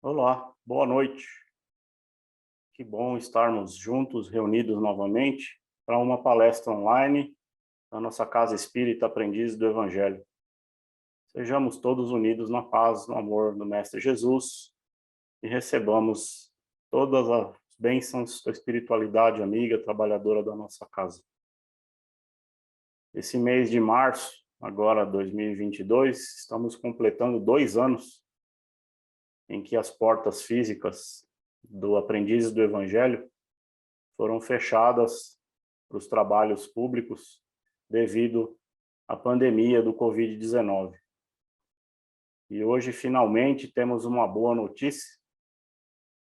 Olá, boa noite. Que bom estarmos juntos, reunidos novamente, para uma palestra online na nossa Casa Espírita Aprendizes do Evangelho. Sejamos todos unidos na paz, no amor do Mestre Jesus e recebamos todas as bênçãos da espiritualidade amiga, trabalhadora da nossa casa. Esse mês de março, agora 2022, estamos completando 2 anos em que as portas físicas do Aprendizes do Evangelho foram fechadas para os trabalhos públicos devido à pandemia do Covid-19. E hoje, finalmente, temos uma boa notícia,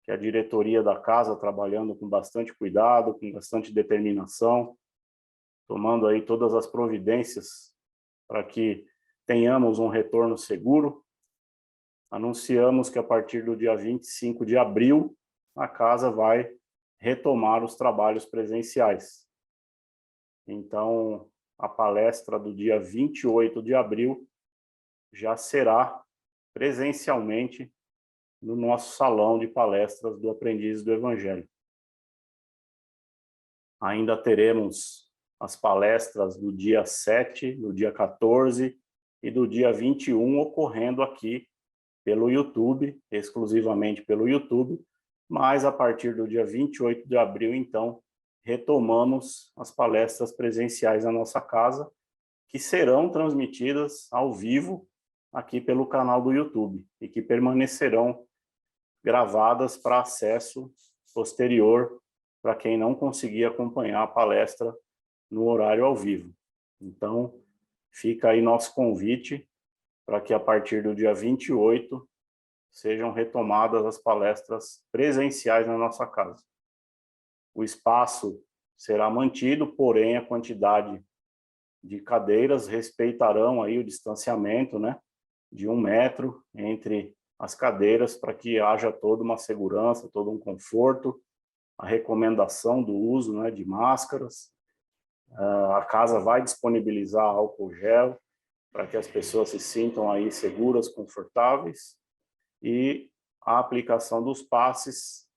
que a diretoria da casa, trabalhando com bastante cuidado, com bastante determinação, tomando aí todas as providências para que tenhamos um retorno seguro, anunciamos que a partir do dia 25 de abril, a casa vai retomar os trabalhos presenciais. Então, a palestra do dia 28 de abril já será presencialmente no nosso salão de palestras do Aprendiz do Evangelho. Ainda teremos as palestras do dia 7, do dia 14 e do dia 21 ocorrendo aqui pelo YouTube, exclusivamente pelo YouTube, mas a partir do dia 28 de abril, então, retomamos as palestras presenciais na nossa casa, que serão transmitidas ao vivo aqui pelo canal do YouTube e que permanecerão gravadas para acesso posterior para quem não conseguir acompanhar a palestra no horário ao vivo. Então, fica aí nosso convite para que a partir do dia 28 sejam retomadas as palestras presenciais na nossa casa. O espaço será mantido, porém a quantidade de cadeiras respeitarão aí o distanciamento, né, de 1 metro entre as cadeiras para que haja toda uma segurança, todo um conforto, a recomendação do uso, né, de máscaras. A casa vai disponibilizar álcool gel para que as pessoas se sintam aí seguras, confortáveis, e a aplicação dos passes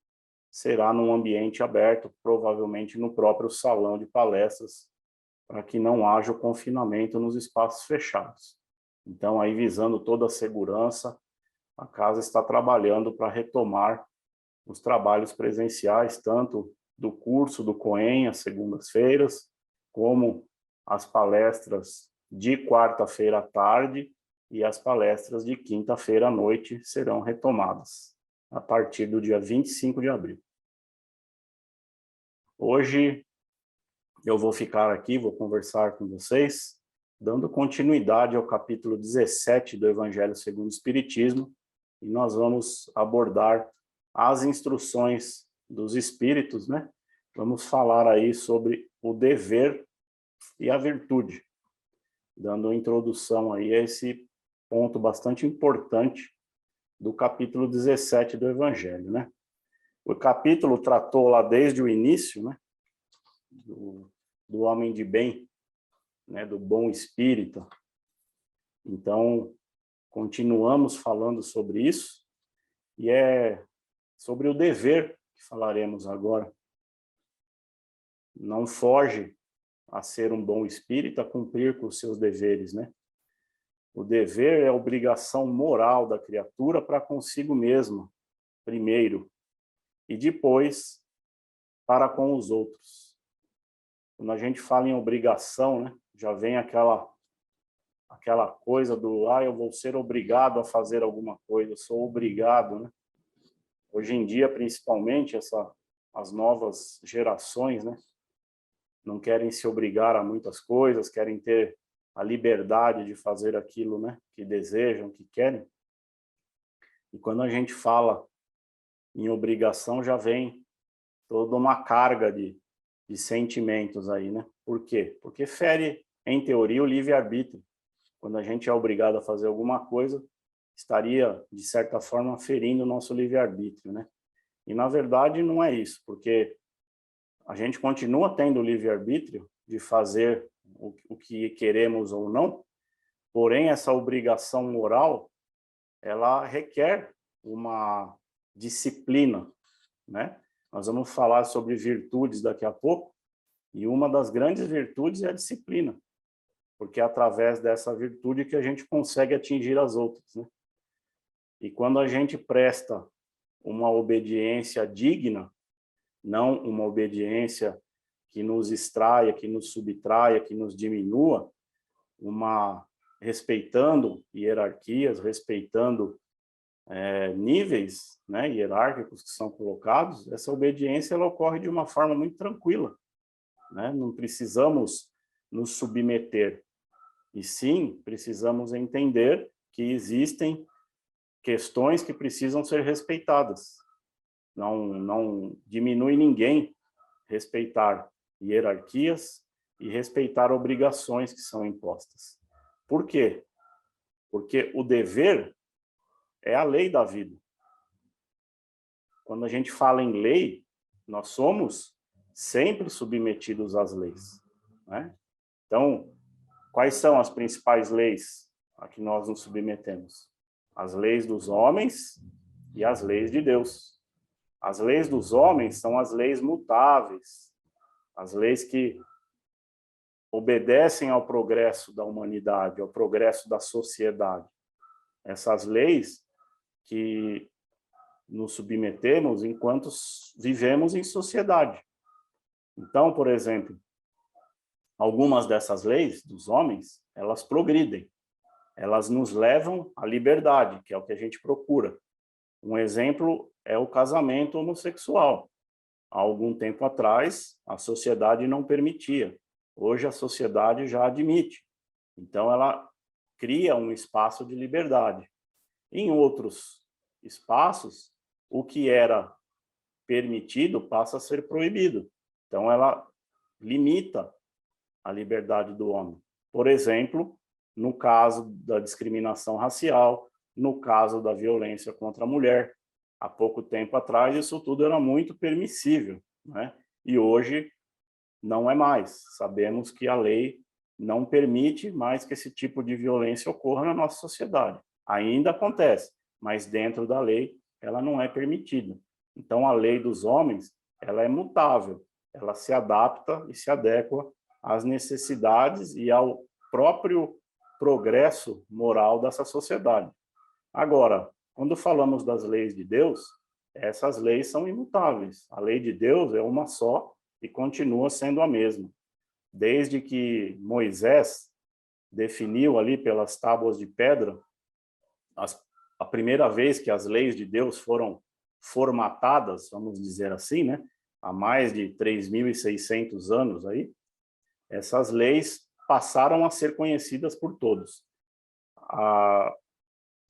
será num ambiente aberto, provavelmente no próprio salão de palestras, para que não haja o confinamento nos espaços fechados. Então, aí visando toda a segurança, a casa está trabalhando para retomar os trabalhos presenciais, tanto do curso do COEM, às segundas-feiras, como as palestras de quarta-feira à tarde e as palestras de quinta-feira à noite serão retomadas a partir do dia 25 de abril. Hoje eu vou ficar aqui, vou conversar com vocês, dando continuidade ao capítulo 17 do Evangelho segundo o Espiritismo, e nós vamos abordar as instruções dos Espíritos, né? Vamos falar aí sobre o dever e a virtude, dando introdução aí a esse ponto bastante importante do capítulo 17 do Evangelho, né? O capítulo tratou lá desde o início, né, do homem de bem, né, do bom espírito. Então, continuamos falando sobre isso, e é sobre o dever que falaremos agora. Não foge a ser um bom espírito, a cumprir com os seus deveres, né? O dever é a obrigação moral da criatura para consigo mesma, primeiro, e depois para com os outros. Quando a gente fala em obrigação, né, já vem aquela coisa do, eu vou ser obrigado a fazer alguma coisa, eu sou obrigado, né? Hoje em dia, principalmente, as novas gerações, né, não querem se obrigar a muitas coisas, querem ter a liberdade de fazer aquilo, né, que desejam, que querem. E quando a gente fala em obrigação, já vem toda uma carga de sentimentos aí, né? Por quê? Porque fere, em teoria, o livre-arbítrio. Quando a gente é obrigado a fazer alguma coisa, estaria, de certa forma, ferindo o nosso livre-arbítrio, né? E, na verdade, não é isso, porque a gente continua tendo o livre-arbítrio de fazer o que queremos ou não, porém, essa obrigação moral, ela requer uma disciplina, né? Nós vamos falar sobre virtudes daqui a pouco, e uma das grandes virtudes é a disciplina, porque é através dessa virtude que a gente consegue atingir as outras, né? E quando a gente presta uma obediência digna, não uma obediência que nos extraia, que nos subtraia, que nos diminua, respeitando hierarquias, respeitando níveis, né, hierárquicos que são colocados, essa obediência ela ocorre de uma forma muito tranquila, né? Não precisamos nos submeter, e sim precisamos entender que existem questões que precisam ser respeitadas. Não diminui ninguém respeitar hierarquias e respeitar obrigações que são impostas. Por quê? Porque o dever é a lei da vida. Quando a gente fala em lei, nós somos sempre submetidos às leis, né? Então, quais são as principais leis a que nós nos submetemos? As leis dos homens e as leis de Deus. As leis dos homens são as leis mutáveis, as leis que obedecem ao progresso da humanidade, ao progresso da sociedade. Essas leis que nos submetemos enquanto vivemos em sociedade. Então, por exemplo, algumas dessas leis dos homens, elas progridem, elas nos levam à liberdade, que é o que a gente procura. Um exemplo é o casamento homossexual. Há algum tempo atrás, a sociedade não permitia. Hoje, a sociedade já admite. Então, ela cria um espaço de liberdade. Em outros espaços, o que era permitido passa a ser proibido. Então, ela limita a liberdade do homem. Por exemplo, no caso da discriminação racial, no caso da violência contra a mulher. Há pouco tempo atrás, isso tudo era muito permissível, né? E hoje não é mais. Sabemos que a lei não permite mais que esse tipo de violência ocorra na nossa sociedade. Ainda acontece, mas dentro da lei ela não é permitida. Então, a lei dos homens, ela é mutável, ela se adapta e se adequa às necessidades e ao próprio progresso moral dessa sociedade. Agora, quando falamos das leis de Deus, essas leis são imutáveis. A lei de Deus é uma só e continua sendo a mesma. Desde que Moisés definiu ali pelas tábuas de pedra, a primeira vez que as leis de Deus foram formatadas, vamos dizer assim, né? Há mais de 3.600 anos aí, essas leis passaram a ser conhecidas por todos.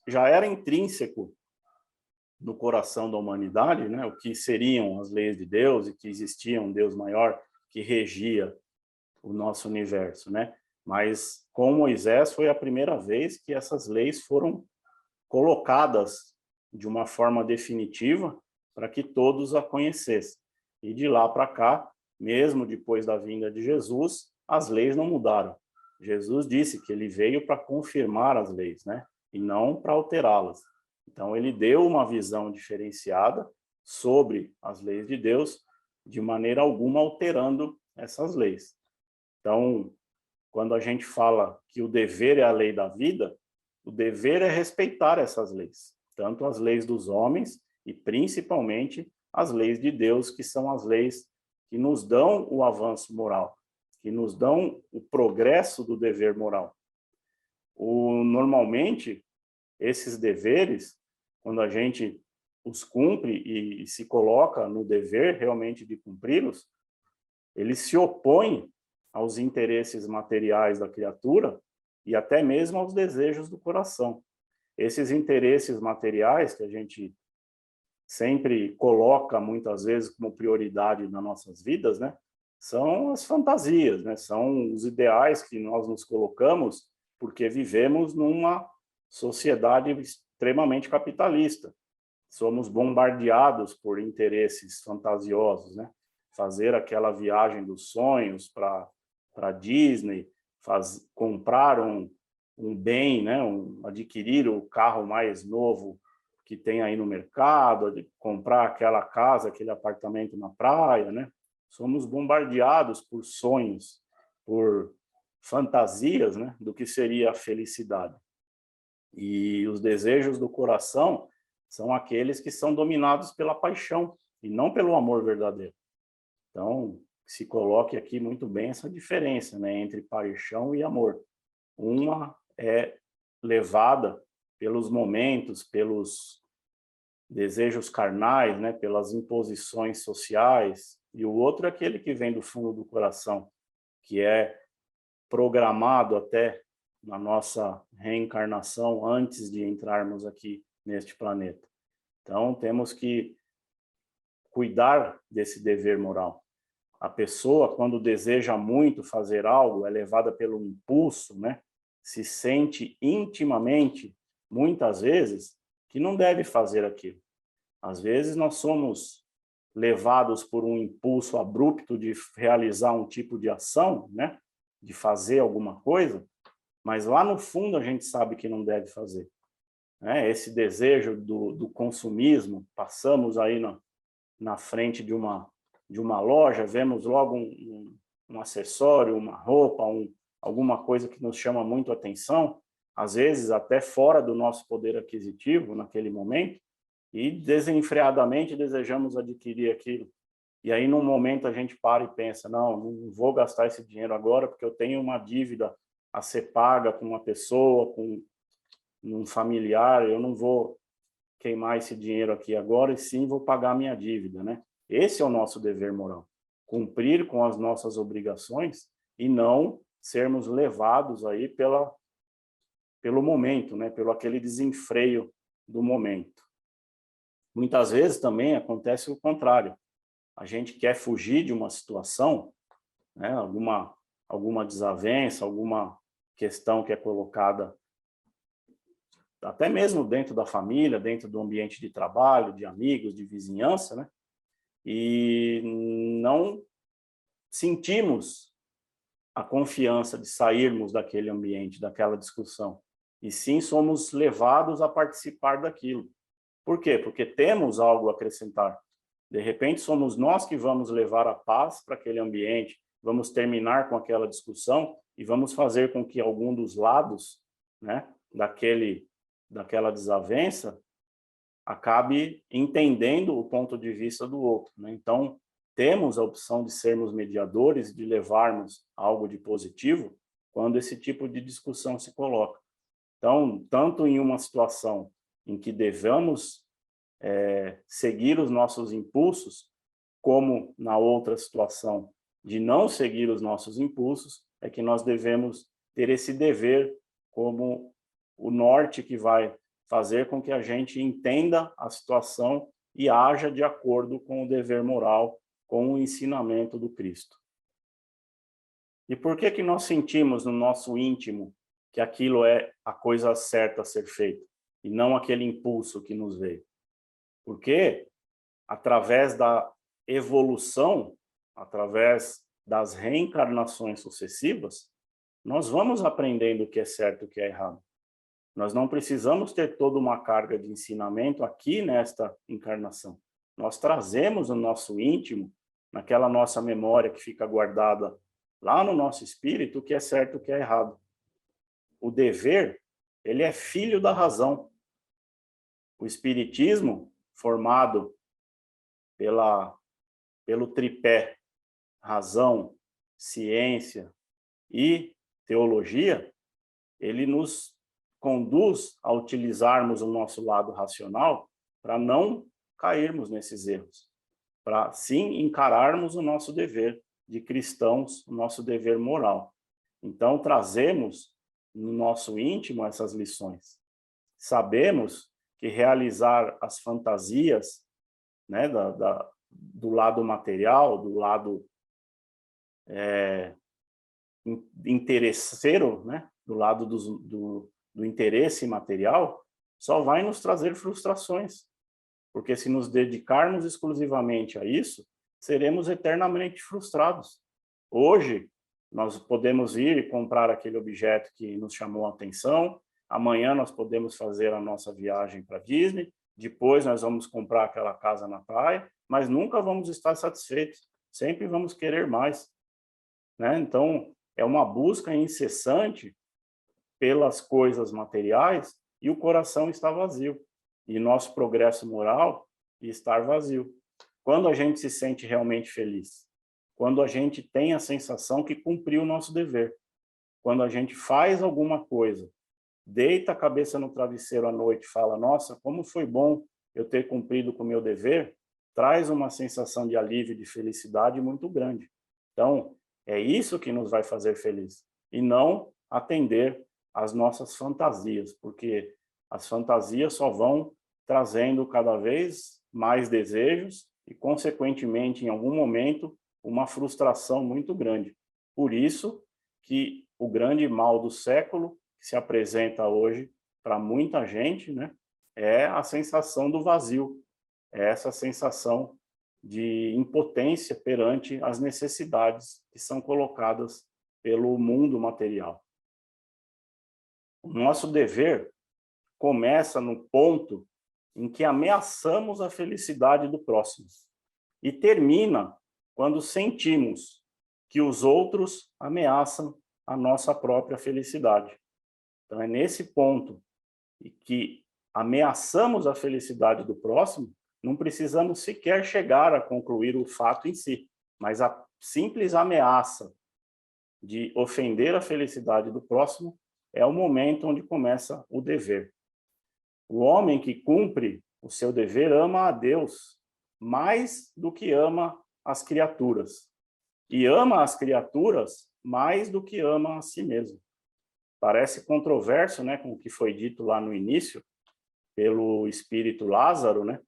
Já era intrínseco no coração da humanidade, né, o que seriam as leis de Deus e que existia um Deus maior que regia o nosso universo, né? Mas com Moisés foi a primeira vez que essas leis foram colocadas de uma forma definitiva para que todos a conhecessem. E de lá para cá, mesmo depois da vinda de Jesus, as leis não mudaram. Jesus disse que ele veio para confirmar as leis, né? E não para alterá-las. Então, ele deu uma visão diferenciada sobre as leis de Deus, de maneira alguma alterando essas leis. Então, quando a gente fala que o dever é a lei da vida, o dever é respeitar essas leis, tanto as leis dos homens e principalmente as leis de Deus, que são as leis que nos dão o avanço moral, que nos dão o progresso do dever moral. Normalmente, esses deveres, quando a gente os cumpre e se coloca no dever realmente de cumpri-los, eles se opõem aos interesses materiais da criatura e até mesmo aos desejos do coração. Esses interesses materiais que a gente sempre coloca muitas vezes como prioridade nas nossas vidas, né, são as fantasias, né, são os ideais que nós nos colocamos porque vivemos numa sociedade extremamente capitalista. Somos bombardeados por interesses fantasiosos, né? Fazer aquela viagem dos sonhos para Disney, comprar um bem, né? Adquirir o carro mais novo que tem aí no mercado, de comprar aquela casa, aquele apartamento na praia, né? Somos bombardeados por sonhos, por fantasias, né, do que seria a felicidade. E os desejos do coração são aqueles que são dominados pela paixão e não pelo amor verdadeiro. Então, se coloque aqui muito bem essa diferença, né, entre paixão e amor. Uma é levada pelos momentos, pelos desejos carnais, né, pelas imposições sociais, e o outro é aquele que vem do fundo do coração, que é programado até na nossa reencarnação antes de entrarmos aqui neste planeta. Então, temos que cuidar desse dever moral. A pessoa, quando deseja muito fazer algo, é levada pelo impulso, né? Se sente intimamente, muitas vezes, que não deve fazer aquilo. Às vezes, nós somos levados por um impulso abrupto de realizar um tipo de ação, né? De fazer alguma coisa, mas lá no fundo a gente sabe que não deve fazer. Né? Esse desejo do consumismo, passamos aí na frente de uma loja, vemos logo um acessório, uma roupa, alguma coisa que nos chama muito a atenção, às vezes até fora do nosso poder aquisitivo naquele momento, e desenfreadamente desejamos adquirir aquilo. E aí, num momento, a gente para e pensa, não vou gastar esse dinheiro agora porque eu tenho uma dívida a ser paga com uma pessoa, com um familiar, eu não vou queimar esse dinheiro aqui agora e sim vou pagar a minha dívida, né? Esse é o nosso dever moral, cumprir com as nossas obrigações e não sermos levados aí pelo momento, né? Pelo aquele desenfreio do momento. Muitas vezes também acontece o contrário. A gente quer fugir de uma situação, né? Alguma desavença, alguma questão que é colocada até mesmo dentro da família, dentro do ambiente de trabalho, de amigos, de vizinhança, né? E não sentimos a confiança de sairmos daquele ambiente, daquela discussão. E sim somos levados a participar daquilo. Por quê? Porque temos algo a acrescentar. De repente somos nós que vamos levar a paz para aquele ambiente, vamos terminar com aquela discussão e vamos fazer com que algum dos lados, né, daquela desavença acabe entendendo o ponto de vista do outro, né? Então, temos a opção de sermos mediadores, de levarmos algo de positivo quando esse tipo de discussão se coloca. Então, tanto em uma situação em que devemos seguir os nossos impulsos, como na outra situação de não seguir os nossos impulsos, é que nós devemos ter esse dever como o norte que vai fazer com que a gente entenda a situação e haja de acordo com o dever moral, com o ensinamento do Cristo. E por que nós sentimos no nosso íntimo que aquilo é a coisa certa a ser feita, e não aquele impulso que nos veio? Porque, através da evolução, através das reencarnações sucessivas, nós vamos aprendendo o que é certo e o que é errado. Nós não precisamos ter toda uma carga de ensinamento aqui nesta encarnação. Nós trazemos no nosso íntimo, naquela nossa memória que fica guardada lá no nosso espírito, o que é certo e o que é errado. O dever, ele é filho da razão. O espiritismo, formado pelo tripé razão, ciência e teologia, ele nos conduz a utilizarmos o nosso lado racional para não cairmos nesses erros, para sim encararmos o nosso dever de cristãos, o nosso dever moral. Então, trazemos no nosso íntimo essas lições. Sabemos que realizar as fantasias, né, do lado material, do lado interesseiro, né, do lado do interesse material, só vai nos trazer frustrações. Porque se nos dedicarmos exclusivamente a isso, seremos eternamente frustrados. Hoje, nós podemos ir e comprar aquele objeto que nos chamou a atenção, amanhã nós podemos fazer a nossa viagem para Disney, depois nós vamos comprar aquela casa na praia, mas nunca vamos estar satisfeitos, sempre vamos querer mais, né? Então, é uma busca incessante pelas coisas materiais e o coração está vazio, e nosso progresso moral está vazio. Quando a gente se sente realmente feliz? Quando a gente tem a sensação que cumpriu o nosso dever. Quando a gente faz alguma coisa, deita a cabeça no travesseiro à noite e fala, nossa, como foi bom eu ter cumprido com o meu dever, traz uma sensação de alívio e de felicidade muito grande. Então, é isso que nos vai fazer feliz, e não atender às nossas fantasias, porque as fantasias só vão trazendo cada vez mais desejos e, consequentemente, em algum momento, uma frustração muito grande. Por isso que o grande mal do século que se apresenta hoje para muita gente, né, é a sensação do vazio, é essa sensação de impotência perante as necessidades que são colocadas pelo mundo material. O nosso dever começa no ponto em que ameaçamos a felicidade do próximo e termina quando sentimos que os outros ameaçam a nossa própria felicidade. Então, é nesse ponto em que ameaçamos a felicidade do próximo, não precisamos sequer chegar a concluir o fato em si, mas a simples ameaça de ofender a felicidade do próximo é o momento onde começa o dever. O homem que cumpre o seu dever ama a Deus mais do que ama as criaturas, e ama as criaturas mais do que ama a si mesmo. Parece controverso, né, com o que foi dito lá no início, pelo espírito Lázaro, né?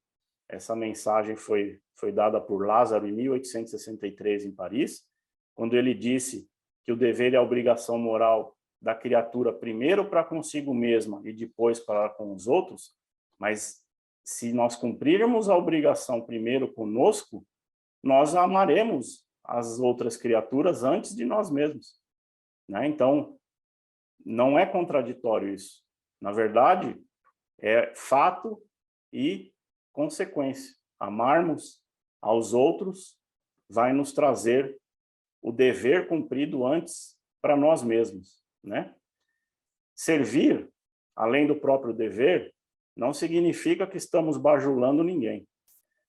Essa mensagem foi dada por Lázaro em 1863, em Paris, quando ele disse que o dever e a obrigação moral da criatura, primeiro para consigo mesma e depois para com os outros, mas se nós cumprirmos a obrigação primeiro conosco, nós amaremos as outras criaturas antes de nós mesmos, né? Então, não é contraditório isso. Na verdade, é fato e consequência. Amarmos aos outros vai nos trazer o dever cumprido antes para nós mesmos, né? Servir, além do próprio dever, não significa que estamos bajulando ninguém,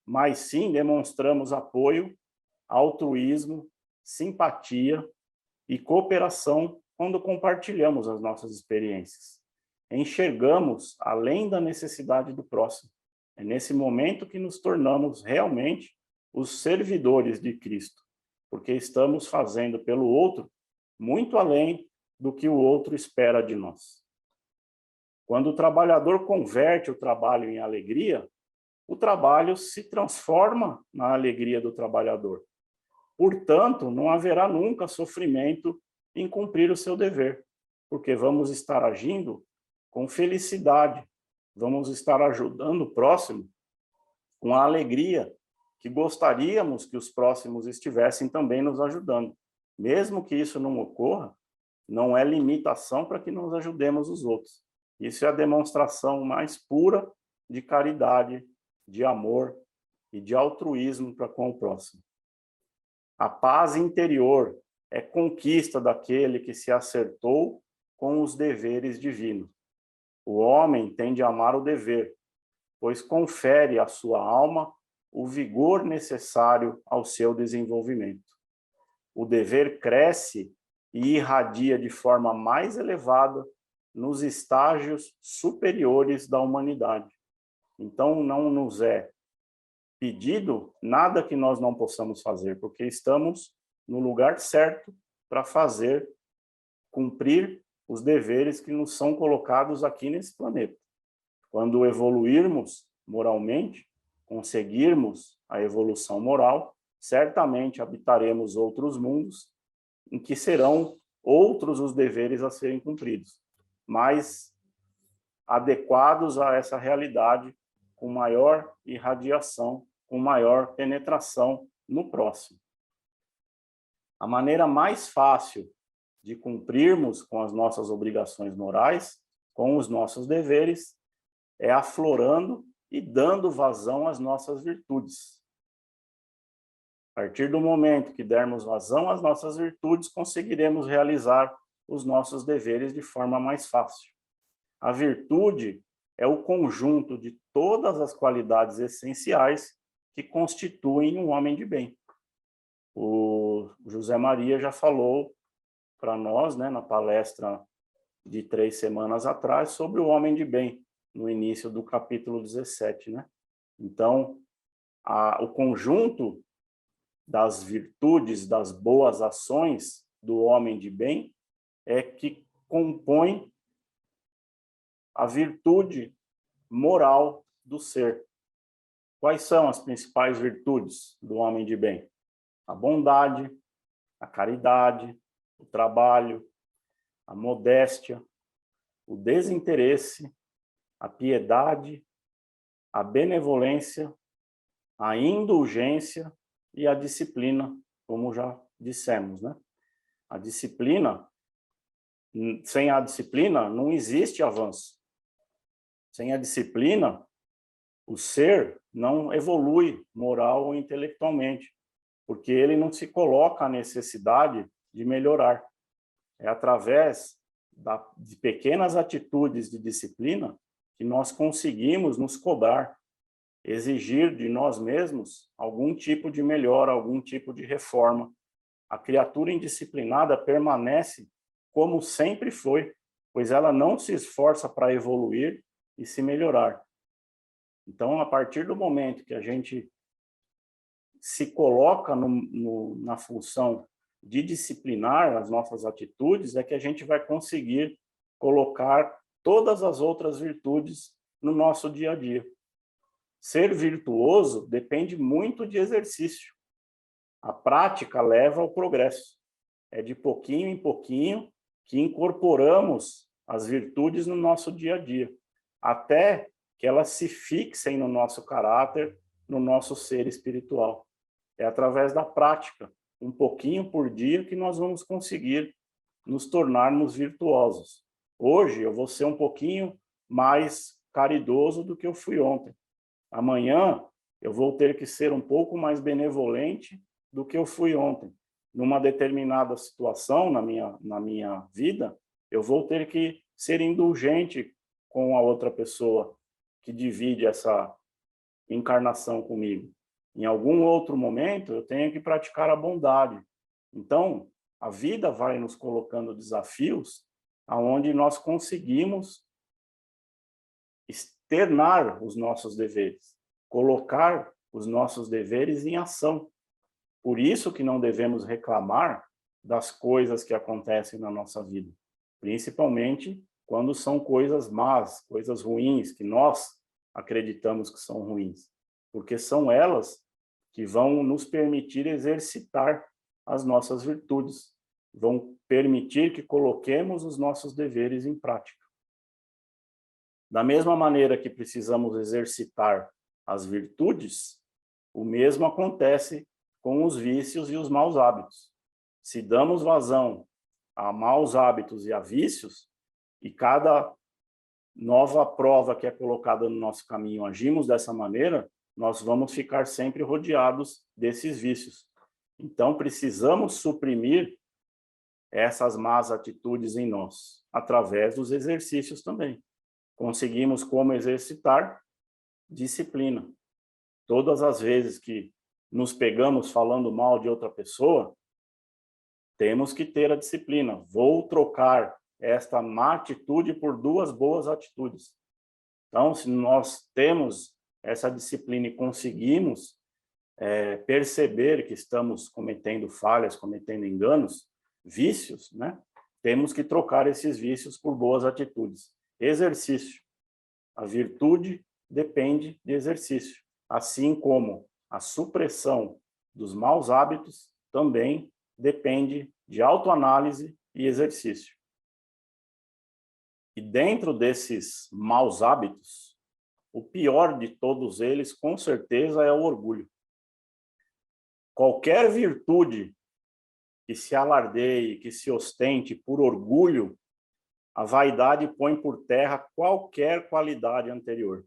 mas sim demonstramos apoio, altruísmo, simpatia e cooperação quando compartilhamos as nossas experiências. Enxergamos além da necessidade do próximo. É nesse momento que nos tornamos realmente os servidores de Cristo, porque estamos fazendo pelo outro muito além do que o outro espera de nós. Quando o trabalhador converte o trabalho em alegria, o trabalho se transforma na alegria do trabalhador. Portanto, não haverá nunca sofrimento em cumprir o seu dever, porque vamos estar agindo com felicidade, vamos estar ajudando o próximo com a alegria que gostaríamos que os próximos estivessem também nos ajudando. Mesmo que isso não ocorra, não é limitação para que nós ajudemos os outros. Isso é a demonstração mais pura de caridade, de amor e de altruísmo para com o próximo. A paz interior é conquista daquele que se acertou com os deveres divinos. O homem tem de amar o dever, pois confere à sua alma o vigor necessário ao seu desenvolvimento. O dever cresce e irradia de forma mais elevada nos estágios superiores da humanidade. Então, não nos é pedido nada que nós não possamos fazer, porque estamos no lugar certo para fazer, cumprir os deveres que nos são colocados aqui nesse planeta. Quando evoluirmos moralmente, conseguirmos a evolução moral, certamente habitaremos outros mundos em que serão outros os deveres a serem cumpridos, mais adequados a essa realidade, com maior irradiação, com maior penetração no próximo. A maneira mais fácil de cumprirmos com as nossas obrigações morais, com os nossos deveres, é aflorando e dando vazão às nossas virtudes. A partir do momento que dermos vazão às nossas virtudes, conseguiremos realizar os nossos deveres de forma mais fácil. A virtude é o conjunto de todas as qualidades essenciais que constituem um homem de bem. O José Maria já falou para nós, né, na palestra de 3 semanas atrás, sobre o homem de bem, no início do capítulo 17, né? Então, o conjunto das virtudes, das boas ações do homem de bem é que compõe a virtude moral do ser. Quais são as principais virtudes do homem de bem? A bondade, a caridade, o trabalho, a modéstia, o desinteresse, a piedade, a benevolência, a indulgência e a disciplina, como já dissemos, né? A disciplina, sem a disciplina, não existe avanço. Sem a disciplina, o ser não evolui moral ou intelectualmente, porque ele não se coloca a necessidade de melhorar. É através de pequenas atitudes de disciplina que nós conseguimos nos cobrar, exigir de nós mesmos algum tipo de melhora, algum tipo de reforma. A criatura indisciplinada permanece como sempre foi, pois ela não se esforça para evoluir e se melhorar. Então, a partir do momento que a gente se coloca na função de disciplinar as nossas atitudes, é que a gente vai conseguir colocar todas as outras virtudes no nosso dia a dia. Ser virtuoso depende muito de exercício. A prática leva ao progresso. É de pouquinho em pouquinho que incorporamos as virtudes no nosso dia a dia, até que elas se fixem no nosso caráter, no nosso ser espiritual. É através da prática, um pouquinho por dia, que nós vamos conseguir nos tornarmos virtuosos. Hoje eu vou ser um pouquinho mais caridoso do que eu fui ontem. Amanhã eu vou ter que ser um pouco mais benevolente do que eu fui ontem. Numa determinada situação na minha vida, eu vou ter que ser indulgente com a outra pessoa que divide essa encarnação comigo. Em algum outro momento, eu tenho que praticar a bondade. Então, a vida vai nos colocando desafios aonde nós conseguimos externar os nossos deveres, colocar os nossos deveres em ação. Por isso que não devemos reclamar das coisas que acontecem na nossa vida, principalmente quando são coisas más, coisas ruins, que nós acreditamos que são ruins, porque são elas que vão nos permitir exercitar as nossas virtudes, vão permitir que coloquemos os nossos deveres em prática. Da mesma maneira que precisamos exercitar as virtudes, o mesmo acontece com os vícios e os maus hábitos. Se damos vazão a maus hábitos e a vícios, e cada nova prova que é colocada no nosso caminho agimos dessa maneira, nós vamos ficar sempre rodeados desses vícios. Então, precisamos suprimir essas más atitudes em nós, através dos exercícios também. Conseguimos como exercitar? Disciplina. Todas as vezes que nos pegamos falando mal de outra pessoa, temos que ter a disciplina. Vou trocar esta má atitude por 2 boas atitudes. Então, se nós temos essa disciplina e conseguimos perceber que estamos cometendo falhas, cometendo enganos, vícios, né? Temos que trocar esses vícios por boas atitudes. Exercício. A virtude depende de exercício, assim como a supressão dos maus hábitos também depende de autoanálise e exercício. E dentro desses maus hábitos, o pior de todos eles, com certeza, é o orgulho. Qualquer virtude que se alardeie, que se ostente por orgulho, a vaidade põe por terra qualquer qualidade anterior.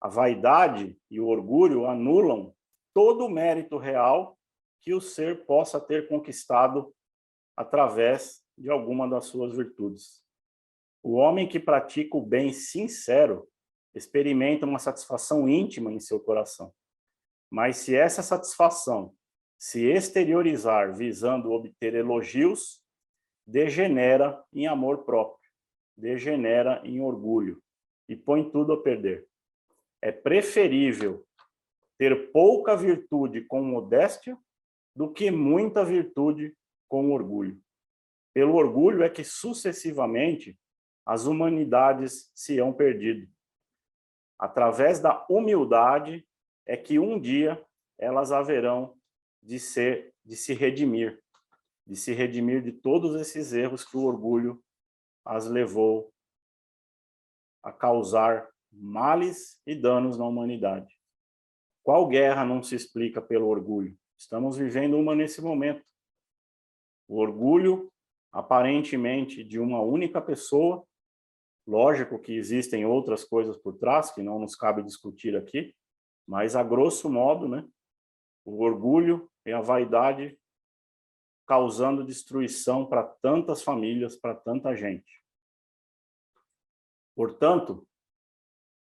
A vaidade e o orgulho anulam todo o mérito real que o ser possa ter conquistado através de alguma das suas virtudes. O homem que pratica o bem sincero experimenta uma satisfação íntima em seu coração. Mas se essa satisfação se exteriorizar visando obter elogios, degenera em amor próprio, degenera em orgulho e põe tudo a perder. É preferível ter pouca virtude com modéstia do que muita virtude com orgulho. Pelo orgulho é que sucessivamente as humanidades se hão perdido. Através da humildade é que um dia elas haverão de se redimir de todos esses erros que o orgulho as levou a causar males e danos na humanidade. Qual guerra não se explica pelo orgulho? Estamos vivendo uma nesse momento. O orgulho, aparentemente, de uma única pessoa. Lógico que existem outras coisas por trás, que não nos cabe discutir aqui, mas, a grosso modo, né, o orgulho e a vaidade causando destruição para tantas famílias, para tanta gente. Portanto,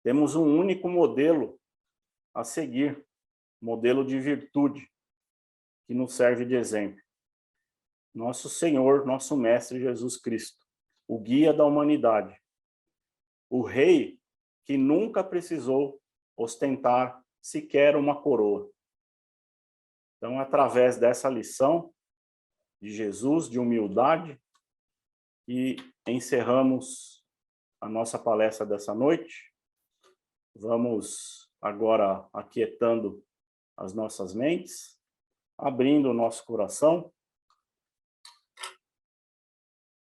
temos um único modelo a seguir, modelo de virtude, que nos serve de exemplo. Nosso Senhor, nosso Mestre Jesus Cristo, o guia da humanidade, o rei que nunca precisou ostentar sequer uma coroa. Então, através dessa lição de Jesus, de humildade, e encerramos a nossa palestra dessa noite. Vamos agora aquietando as nossas mentes, abrindo o nosso coração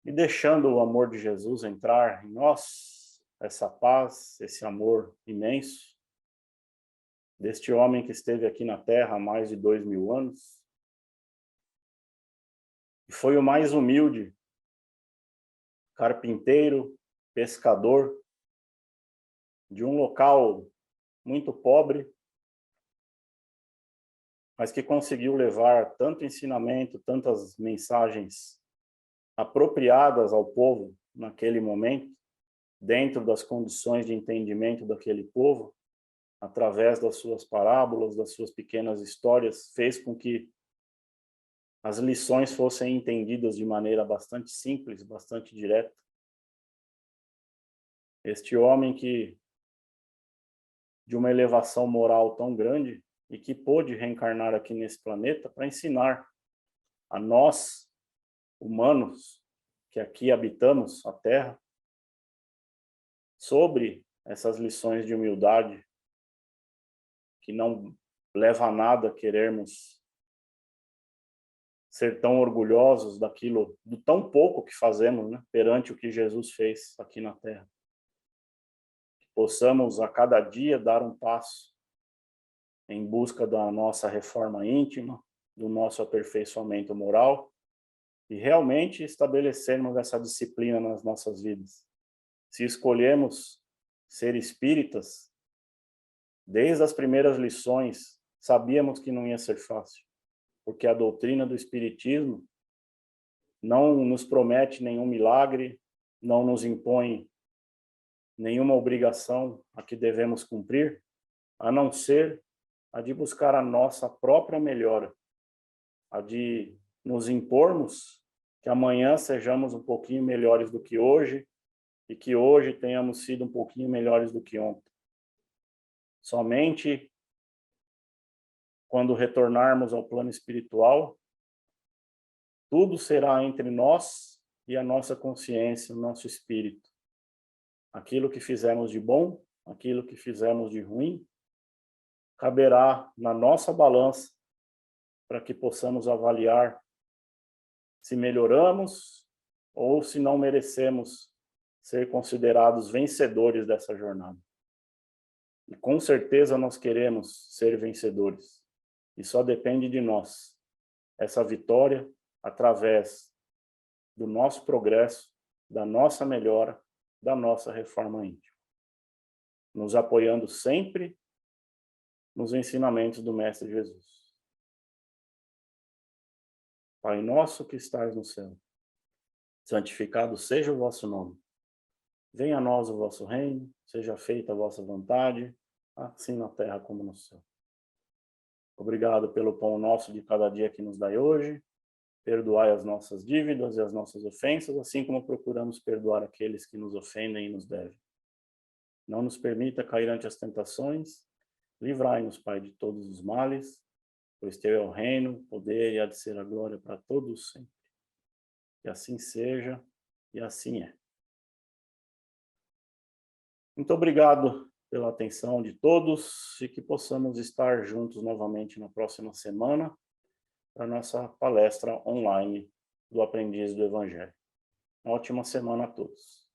e deixando o amor de Jesus entrar em nós, essa paz, esse amor imenso deste homem que esteve aqui na Terra há mais de 2000 anos e foi o mais humilde carpinteiro, pescador de um local muito pobre, mas que conseguiu levar tanto ensinamento, tantas mensagens apropriadas ao povo naquele momento, dentro das condições de entendimento daquele povo, através das suas parábolas, das suas pequenas histórias, fez com que as lições fossem entendidas de maneira bastante simples, bastante direta. Este homem que, de uma elevação moral tão grande, e que pôde reencarnar aqui nesse planeta para ensinar a nós, humanos, que aqui habitamos a Terra, sobre essas lições de humildade, que não leva a nada querermos ser tão orgulhosos daquilo, do tão pouco que fazemos, né, perante o que Jesus fez aqui na Terra. Que possamos a cada dia dar um passo em busca da nossa reforma íntima, do nosso aperfeiçoamento moral e realmente estabelecermos essa disciplina nas nossas vidas. Se escolhemos ser espíritas, desde as primeiras lições, sabíamos que não ia ser fácil, porque a doutrina do espiritismo não nos promete nenhum milagre, não nos impõe nenhuma obrigação a que devemos cumprir, a não ser a de buscar a nossa própria melhora, a de nos impormos que amanhã sejamos um pouquinho melhores do que hoje e que hoje tenhamos sido um pouquinho melhores do que ontem. Somente quando retornarmos ao plano espiritual, tudo será entre nós e a nossa consciência, o nosso espírito. Aquilo que fizemos de bom, aquilo que fizemos de ruim, caberá na nossa balança para que possamos avaliar se melhoramos ou se não merecemos ser considerados vencedores dessa jornada. E com certeza nós queremos ser vencedores. E só depende de nós essa vitória através do nosso progresso, da nossa melhora, da nossa reforma íntima. nos apoiando sempre nos ensinamentos do Mestre Jesus. Pai nosso que estais no céu, santificado seja o vosso nome. Venha a nós o vosso reino, seja feita a vossa vontade, assim na terra como no céu. Obrigado pelo pão nosso de cada dia que nos dai hoje. Perdoai as nossas dívidas e as nossas ofensas, assim como procuramos perdoar aqueles que nos ofendem e nos devem. Não nos permita cair ante as tentações. Livrai-nos, Pai, de todos os males, pois teu é o reino, o poder e há de ser a glória para todos sempre. Que assim seja e assim é. Muito obrigado pela atenção de todos e que possamos estar juntos novamente na próxima semana para a nossa palestra online do Aprendiz do Evangelho. Uma ótima semana a todos.